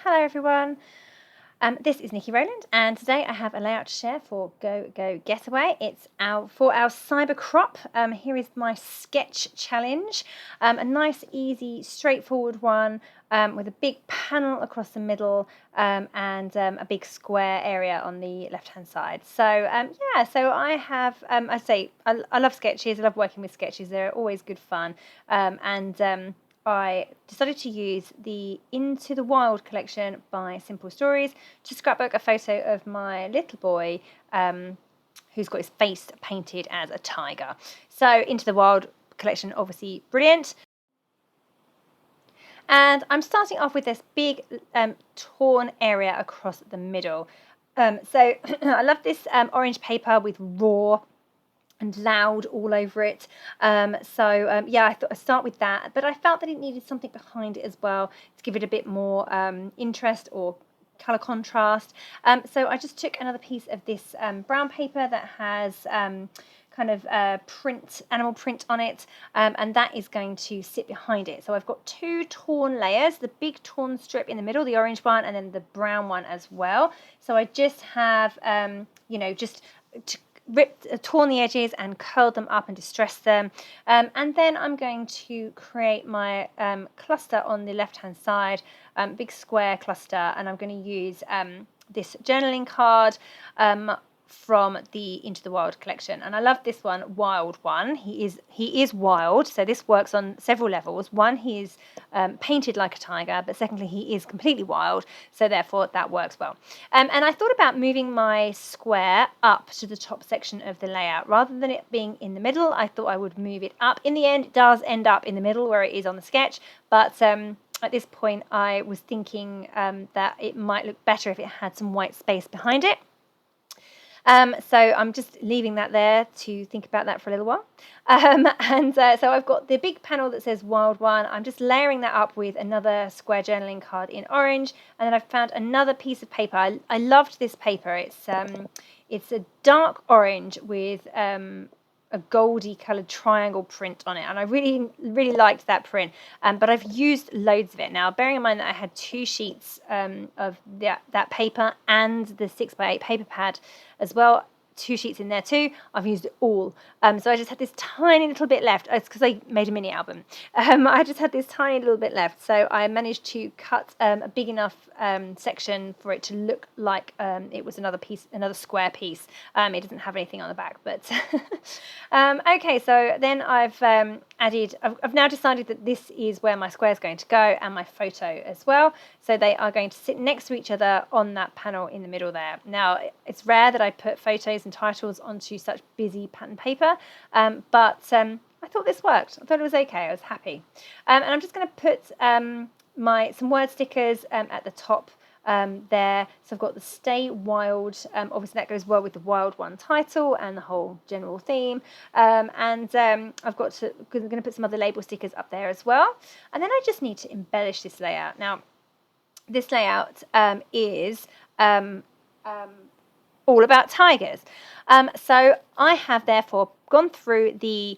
Hello everyone, this is Nikki Rowland and today I have a layout to share for GoGo Getaway. It's for our Cybercrop. Here is my sketch challenge, a nice, easy, straightforward one with a big panel across the middle and a big square area on the left-hand side. So I have, I love sketches, I love working with sketches, they're always good fun, I decided to use the Into the Wild collection by Simple Stories to scrapbook a photo of my little boy who's got his face painted as a tiger. So Into the Wild collection, obviously brilliant. And I'm starting off with this big torn area across the middle. So I love this orange paper with raw and loud all over it. I thought I'd start with that, but I felt that it needed something behind it as well to give it a bit more interest or colour contrast. So I just took another piece of this brown paper that has animal print on it, and that is going to sit behind it. So I've got two torn layers, the big torn strip in the middle, the orange one, and then the brown one as well. So I just have, torn the edges and curled them up and distressed them, and then I'm going to create my cluster on the left hand side, big square cluster, and I'm going to use this journaling card from the Into the Wild collection, and I love this wild one. He is wild, so this works on several levels. One, he is painted like a tiger, but secondly, he is completely wild, so therefore that works well. And I thought about moving my square up to the top section of the layout rather than it being in the middle. I thought I would move it up. In the end, it does end up in the middle where it is on the sketch, but at this point I was thinking that it might look better if it had some white space behind it. So I'm just leaving that there to think about that for a little while. So I've got the big panel that says Wild One. I'm just layering that up with another square journaling card in orange. And then I've found another piece of paper. I loved this paper. It's a dark orange with a goldy coloured triangle print on it, and I really liked that print, but I've used loads of it. Now, bearing in mind that I had two sheets of that paper and the 6x8 paper pad as well, two sheets in there too, I've used it all. So I just had this tiny little bit left. It's because I made a mini album. I just had this tiny little bit left, so I managed to cut a big enough section for it to look like it was another square piece. It doesn't have anything on the back, but okay. So then I've now decided that this is where my square is going to go, and my photo as well. So they are going to sit next to each other on that panel in the middle there. Now, it's rare that I put photos and titles onto such busy pattern paper, but I thought this worked. I thought it was okay. I was happy. And I'm just going to put some word stickers at the top there. So I've got the Stay Wild. Obviously, that goes well with the Wild One title and the whole general theme. I've going to put some other label stickers up there as well. And then I just need to embellish this layout. Now, this layout is all about tigers. So I have therefore gone through the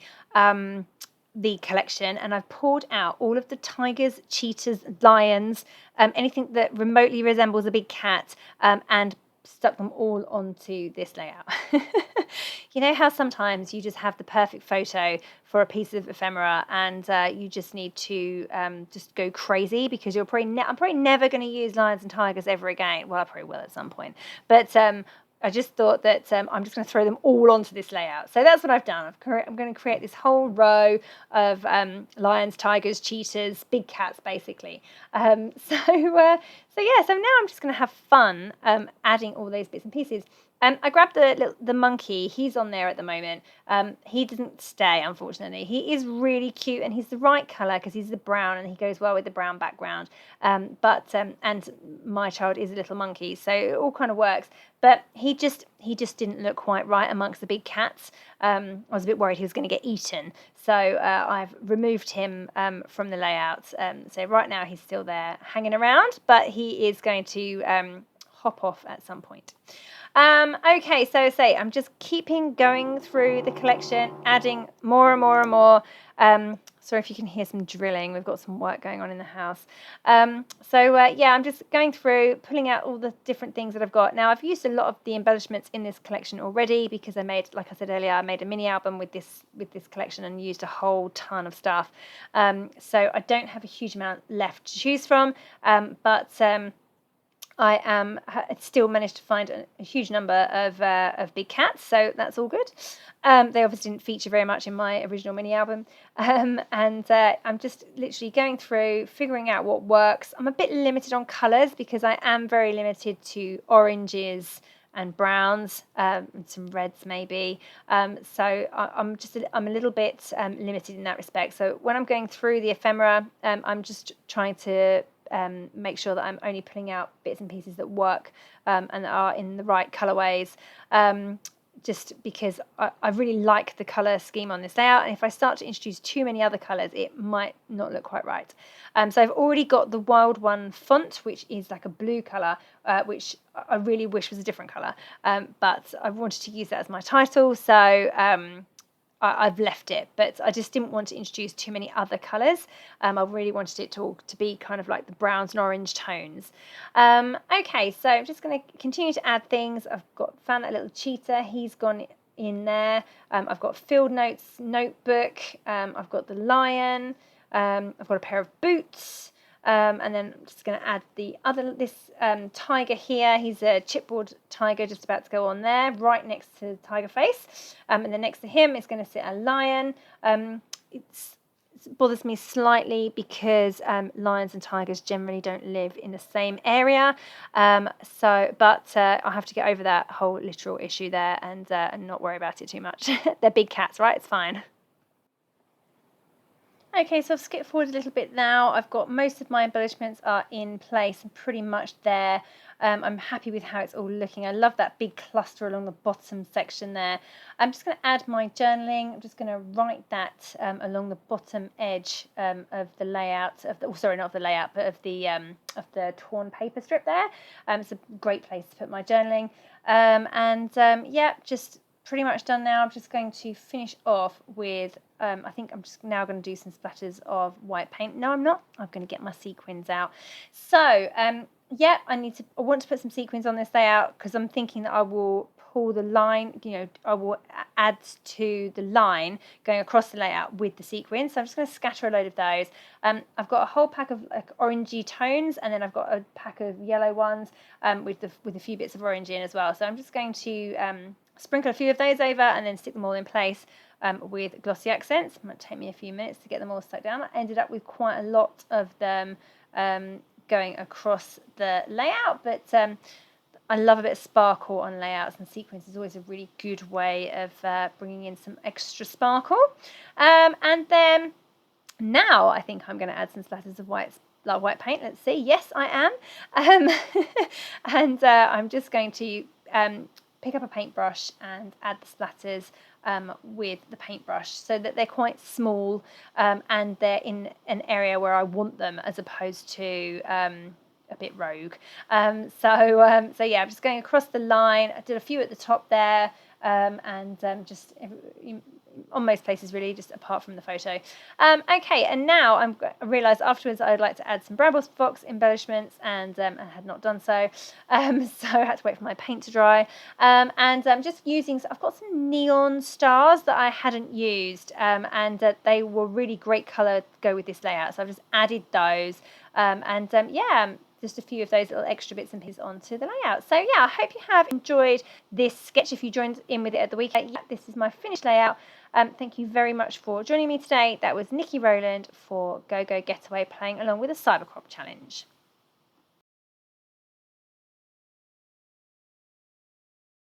collection, and I've pulled out all of the tigers, cheetahs, lions, anything that remotely resembles a big cat, and stuck them all onto this layout. You know how sometimes you just have the perfect photo for a piece of ephemera, and you just need to just go crazy because I'm probably never going to use lions and tigers ever again. Well, I probably will at some point, but I just thought that I'm just going to throw them all onto this layout. So that's what I've done. I'm going to create this whole row of lions, tigers, cheetahs, big cats, basically. So now I'm just going to have fun adding all those bits and pieces. I grabbed the monkey. He's on there at the moment. He didn't stay, unfortunately. He is really cute, and he's the right colour because he's the brown, and he goes well with the brown background. And my child is a little monkey, so it all kind of works. But he just didn't look quite right amongst the big cats. I was a bit worried he was going to get eaten, so I've removed him from the layout. So right now he's still there hanging around, but he is going to hop off at some point. Okay, so say I'm just keeping going through the collection, adding more and more and more. Sorry if you can hear some drilling. We've got some work going on in the house. Yeah, I'm just going through, pulling out all the different things that I've got. Now, I've used a lot of the embellishments in this collection already because I made, like I said earlier, I made a mini album with this collection and used a whole ton of stuff. So I don't have a huge amount left to choose from, but I still managed to find a huge number of big cats, so that's all good. They obviously didn't feature very much in my original mini album, and I'm just literally going through, figuring out what works. I'm a bit limited on colours because I am very limited to oranges and browns, and some reds maybe. So I'm a little bit limited in that respect. So when I'm going through the ephemera, I'm just trying to make sure that I'm only pulling out bits and pieces that work and are in the right colorways, just because I really like the color scheme on this layout, and if I start to introduce too many other colors it might not look quite right. So I've already got the Wild One font, which is like a blue color, which I really wish was a different color, but I wanted to use that as my title, so I've left it, but I just didn't want to introduce too many other colours. I really wanted it to be kind of like the browns and orange tones. Okay, so I'm just going to continue to add things. I've found that little cheetah. He's gone in there. I've got Field Notes notebook. I've got the lion. I've got a pair of boots. And then I'm just going to add this tiger here. He's a chipboard tiger just about to go on there, right next to the tiger face. And then next to him is going to sit a lion. It bothers me slightly because lions and tigers generally don't live in the same area. But I'll have to get over that whole literal issue there and not worry about it too much. They're big cats, right? It's fine. Okay, so I've skipped forward a little bit now. I've got most of my embellishments are in place and pretty much there. I'm happy with how it's all looking. I love that big cluster along the bottom section there. I'm just going to add my journaling. I'm just going to write that along the bottom edge of the layout of the, oh, sorry, not of the layout, but of the torn paper strip there. It's a great place to put my journaling. Yeah, just pretty much done now. I'm just going to finish off with I think I'm just now going to do some splatters of white paint. No, I'm not. I'm going to get my sequins out. So yeah, I want to put some sequins on this layout because I'm thinking that I will pull the line, I will add to the line going across the layout with the sequins. So I'm just going to scatter a load of those. I've got a whole pack of like orangey tones, and then I've got a pack of yellow ones with a few bits of orange in as well. So I'm just going to sprinkle a few of those over and then stick them all in place with glossy accents. It might take me a few minutes to get them all stuck down. I ended up with quite a lot of them going across the layout, but I love a bit of sparkle on layouts, and sequins is always a really good way of bringing in some extra sparkle. And then now I think I'm going to add some splatters of white paint. Let's see. Yes, I am. And I'm just going to pick up a paintbrush and add the splatters with the paintbrush so that they're quite small and they're in an area where I want them, as opposed to a bit rogue. So yeah, I'm just going across the line. I did a few at the top there, and just on most places really, just apart from the photo. Okay, and now I realised afterwards I'd like to add some Bramble Fox embellishments, and I had not done so. So I had to wait for my paint to dry. And I'm just using, I've got some neon stars that I hadn't used, and they were really great colour to go with this layout. So I've just added those, yeah, just a few of those little extra bits and pieces onto the layout. So yeah, I hope you have enjoyed this sketch. If you joined in with it at the weekend, yeah, this is my finished layout. Thank you very much for joining me today. That was Niki Rowland for GoGo Getaway, playing along with the Cybercrop challenge.